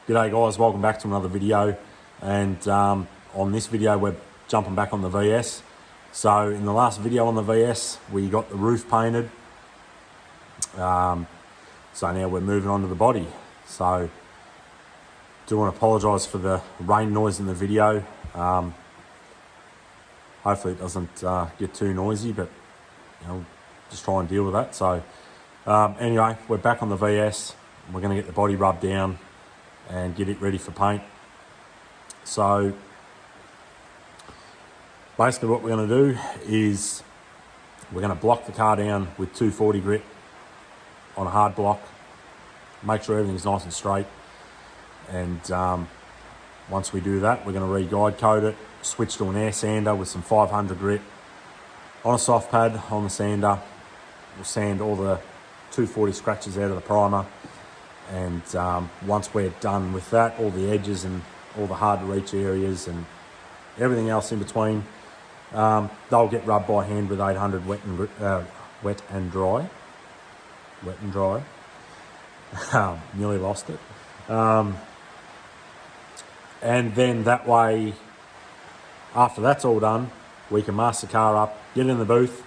G'day guys, welcome back to another video, and on this video we're jumping back on the VS. So in the last video on the VS we got the roof painted, so now we're moving on to the body. So do want to apologise for the rain noise in the video. Hopefully it doesn't get too noisy, but just try and deal with that. So anyway, we're back on the VS. We're going to get the body rubbed down and get it ready for paint. So basically what we're going to do is we're going to block the car down with 240 grit on a hard block, make sure everything's nice and straight, and once we do that we're going to re-guide coat it, switch to an air sander with some 500 grit on a soft pad on the sander. We'll sand all the 240 scratches out of the primer, and once we're done with that, all the edges and all the hard to reach areas and everything else in between, they'll get rubbed by hand with 800 wet and dry. Nearly lost it. And then that way, after that's all done, we can mask the car up, get in the booth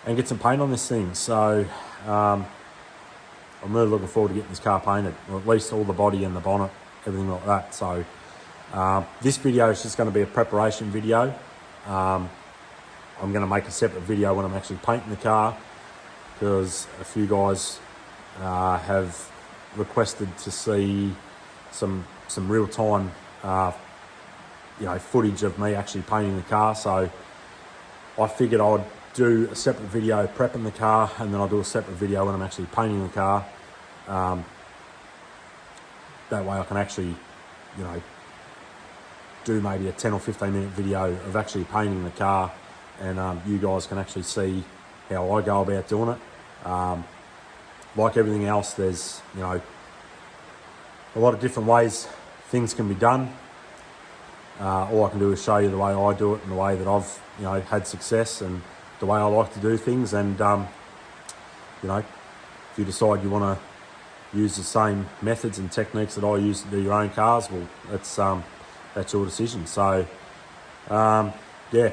and get some paint on this thing. So I'm really looking forward to getting this car painted, or at least all the body and the bonnet, everything like that. So this video is just going to be a preparation video. I'm going to make a separate video when I'm actually painting the car, because a few guys have requested to see some real-time footage of me actually painting the car. So I figured I'd do a separate video prepping the car, and then I'll do a separate video when I'm actually painting the car. That way I can actually, do maybe a 10 or 15 minute video of actually painting the car, and you guys can actually see how I go about doing it. Like everything else, there's, a lot of different ways things can be done. All I can do is show you the way I do it and the way that I've, had success, and the way I like to do things. And, if you decide you want to use the same methods and techniques that I use to do your own cars, well, that's your decision. So, yeah,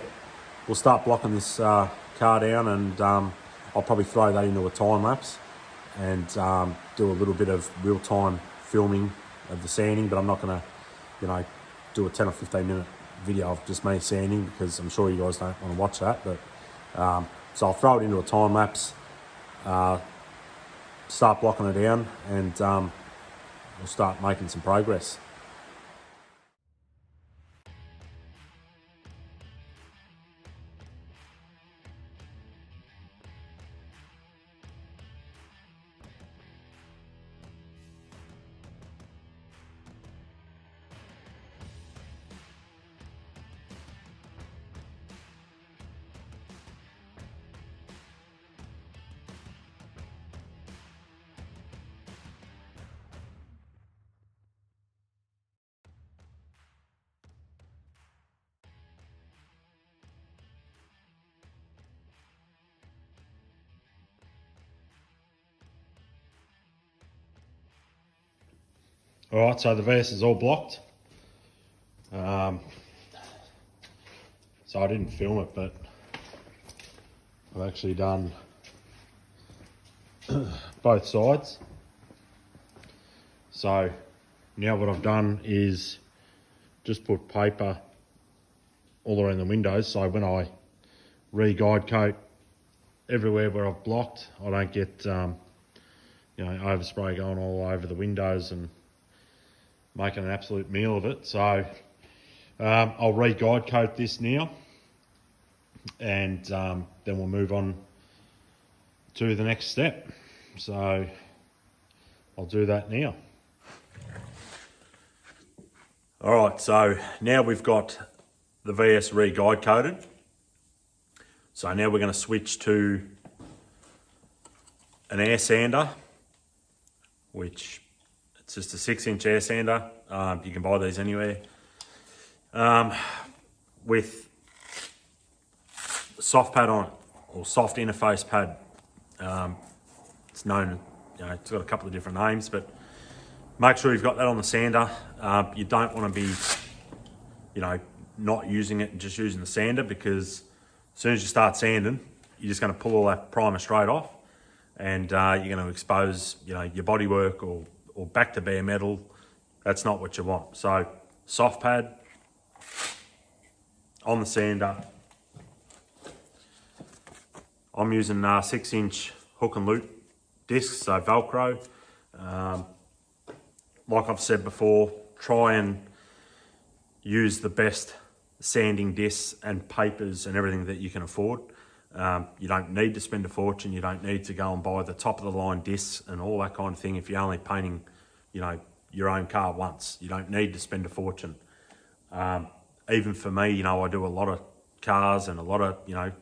we'll start blocking this car down, and I'll probably throw that into a time lapse and do a little bit of real-time filming of the sanding, but I'm not going to, do a 10 or 15 minute video of just me sanding, because I'm sure you guys don't want to watch that. But so I'll throw it into a time lapse, start blocking it down, and we'll start making some progress. All right, so the VS is all blocked. So I didn't film it, but I've actually done both sides. So now what I've done is just put paper all around the windows, so when I re-guide coat everywhere where I've blocked, I don't get overspray going all over the windows and making an absolute meal of it. So I'll re-guide coat this now, and then we'll move on to the next step. So I'll do that now. All right, so now we've got the VS re-guide coated. So now we're going to switch to an air sander, which it's just a 6-inch air sander. You can buy these anywhere. With soft pad on it, or soft interface pad. It's known, it's got a couple of different names, but make sure you've got that on the sander. You don't want to be, not using it and just using the sander, because as soon as you start sanding, you're just going to pull all that primer straight off, and you're going to expose, your bodywork or back to bare metal. That's not what you want. So soft pad on the sander. I'm using 6-inch hook and loop discs, so Velcro. Like I've said before, try and use the best sanding discs and papers and everything that you can afford. You don't need to spend a fortune. You don't need to go and buy the top of the line discs and all that kind of thing if you're only painting, your own car once. You don't need to spend a fortune. Even for me, I do a lot of cars and a lot of,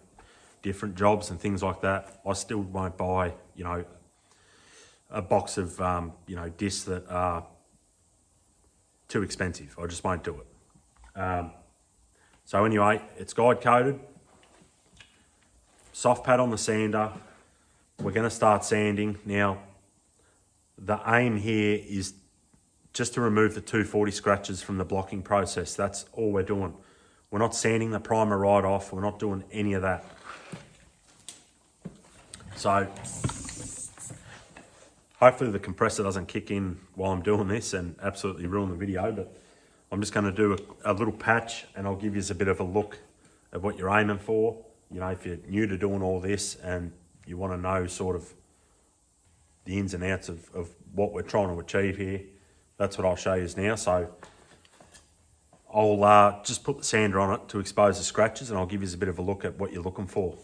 different jobs and things like that. I still won't buy, a box of, discs that are too expensive. I just won't do it. So anyway, it's guide coated. Soft pad on the sander. We're going to start sanding. Now, the aim here is just to remove the 240 scratches from the blocking process. That's all we're doing. We're not sanding the primer right off. We're not doing any of that. So hopefully the compressor doesn't kick in while I'm doing this and absolutely ruin the video, but I'm just going to do a little patch, and I'll give you a bit of a look at what you're aiming for. If you're new to doing all this and you want to know sort of the ins and outs of what we're trying to achieve here, that's what I'll show you now. So I'll just put the sander on it to expose the scratches, and I'll give you a bit of a look at what you're looking for.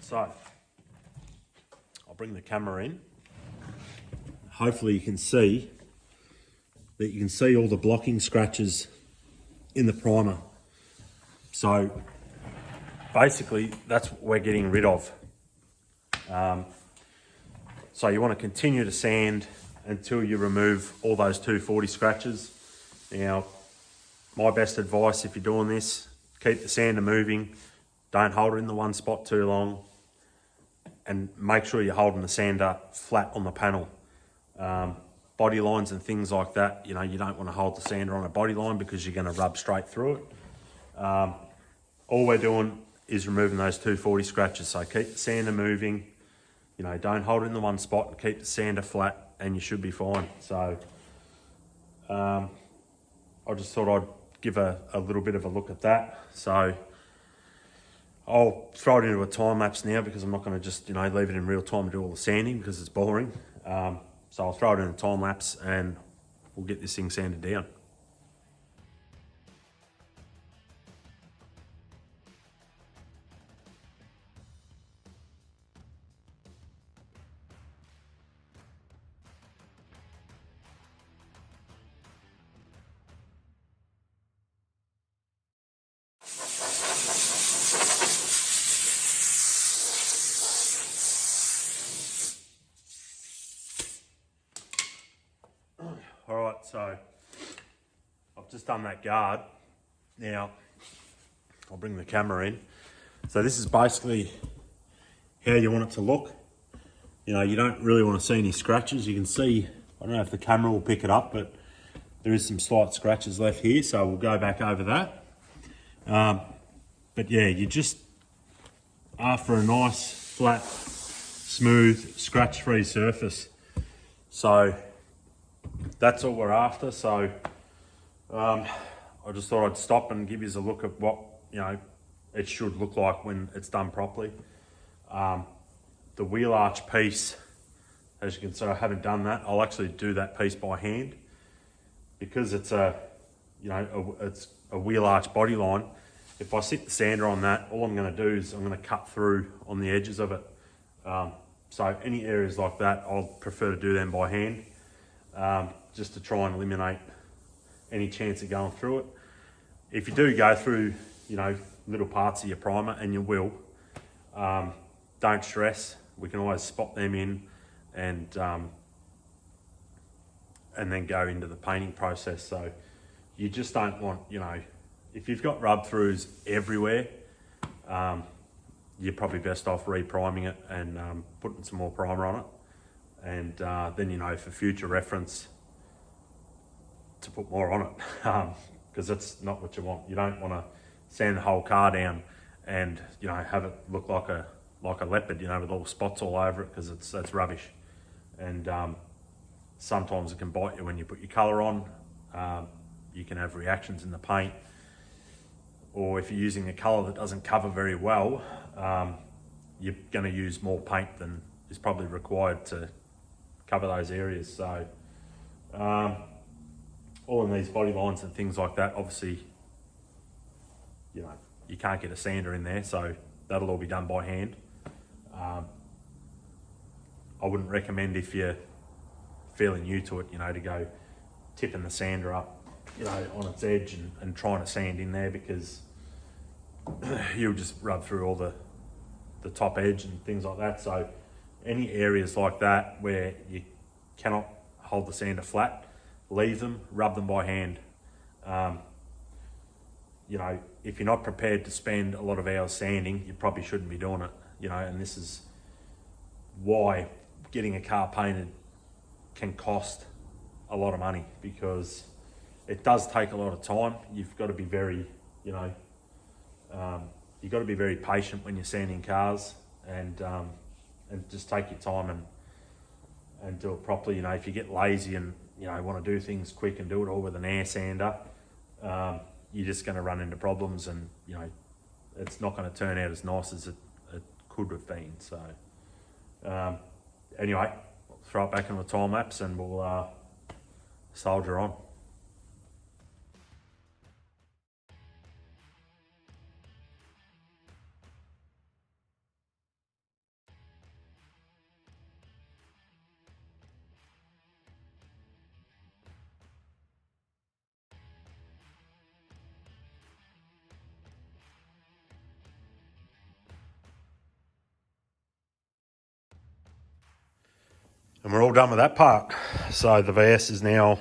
So I'll bring the camera in. Hopefully you can see all the blocking scratches in the primer. So basically that's what we're getting rid of. So you want to continue to sand until you remove all those 240 scratches. Now, my best advice if you're doing this, keep the sander moving. Don't hold it in the one spot too long. And make sure you're holding the sander flat on the panel. Body lines and things like that, you don't want to hold the sander on a body line because you're going to rub straight through it. All we're doing is removing those 240 scratches. So keep the sander moving, don't hold it in the one spot, and keep the sander flat, and you should be fine. So I just thought I'd give a little bit of a look at that. So I'll throw it into a time lapse now, because I'm not going to just leave it in real time and do all the sanding because it's boring. So I'll throw it in a time lapse and we'll get this thing sanded down. All right, so I've just done that guard. Now, I'll bring the camera in. So this is basically how you want it to look. You don't really want to see any scratches. You can see, I don't know if the camera will pick it up, but there is some slight scratches left here, so we'll go back over that. But yeah, you just, after a nice, flat, smooth, scratch-free surface. So that's all we're after. So I just thought I'd stop and give you a look at what it should look like when it's done properly. The wheel arch piece, as you can see, I haven't done that. I'll actually do that piece by hand because it's it's a wheel arch body line. If I stick the sander on that, all I'm going to do is I'm going to cut through on the edges of it. So any areas like that, I'll prefer to do them by hand. Just to try and eliminate any chance of going through it. If you do go through, little parts of your primer, and you will, don't stress. We can always spot them in and and then go into the painting process. So you just don't want, if you've got rub throughs everywhere, you're probably best off re-priming it and putting some more primer on it. And then, for future reference, to put more on it, because that's not what you want. You don't want to sand the whole car down and have it look like a leopard, with all spots all over it, because that's rubbish. And sometimes it can bite you when you put your colour on. You can have reactions in the paint, or if you're using a colour that doesn't cover very well, you're going to use more paint than is probably required to cover those areas. So all in these body lines and things like that, obviously, you can't get a sander in there, so that'll all be done by hand. I wouldn't recommend, if you're fairly new to it, to go tipping the sander up, on its edge and trying to sand in there, because you'll just rub through all the top edge and things like that. So any areas like that where you cannot hold the sander flat, leave them, rub them by hand. If you're not prepared to spend a lot of hours sanding, you probably shouldn't be doing it, and this is why getting a car painted can cost a lot of money, because it does take a lot of time. You've got to be very, you've got to be very patient when you're sanding cars, and just take your time and do it properly. If you get lazy and want to do things quick and do it all with an air sander, you're just going to run into problems, and it's not going to turn out as nice as it could have been. So anyway, I'll throw it back in the time lapse and we'll soldier on. And we're all done with that part. So the VS is now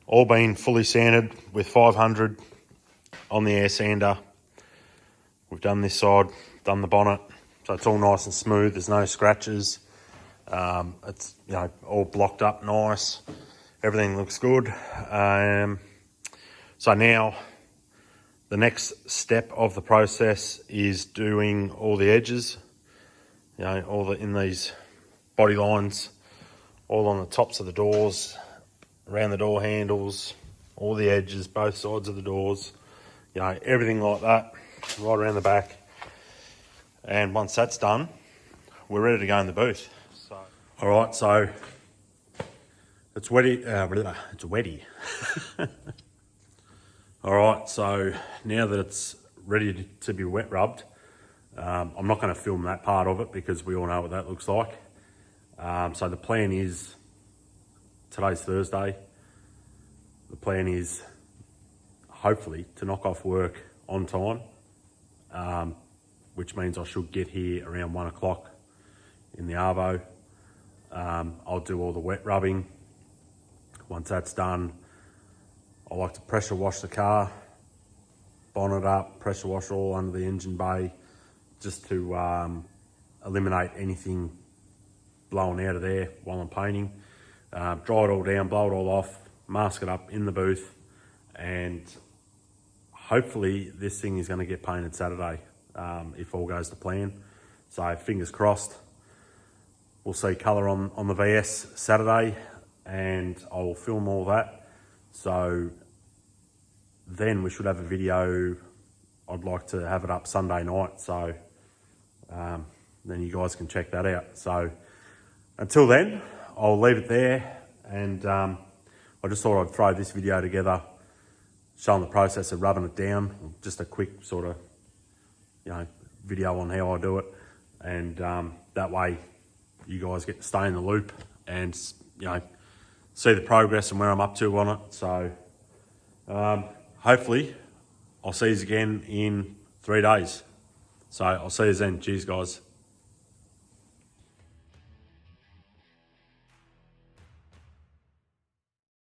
all been fully sanded with 500 on the air sander. We've done this side, done the bonnet, so it's all nice and smooth. There's no scratches. It's all blocked up nice. Everything looks good. So now the next step of the process is doing all the edges. In these body lines, all on the tops of the doors, around the door handles, all the edges, both sides of the doors, everything like that, right around the back. And once that's done, we're ready to go in the booth. All right, so it's wetty. It's wetty. All right, so now that it's ready to be wet rubbed, I'm not going to film that part of it because we all know what that looks like. So the plan is, today's Thursday, the plan is hopefully to knock off work on time, which means I should get here around 1 o'clock in the Arvo. I'll do all the wet rubbing. Once that's done, I like to pressure wash the car, bonnet up, pressure wash all under the engine bay, just to eliminate anything blowing out of there while I'm painting. Dry it all down, blow it all off, mask it up in the booth, and hopefully this thing is going to get painted Saturday, if all goes to plan. So fingers crossed. We'll see colour on the VS Saturday, and I'll film all that. So then we should have a video. I'd like to have it up Sunday night, so then you guys can check that out. So until then, I'll leave it there, and I just thought I'd throw this video together showing the process of rubbing it down, just a quick sort of video on how I do it, and that way you guys get to stay in the loop and see the progress and where I'm up to on it. So hopefully I'll see you again in 3 days. So I'll see you then. Cheers, guys.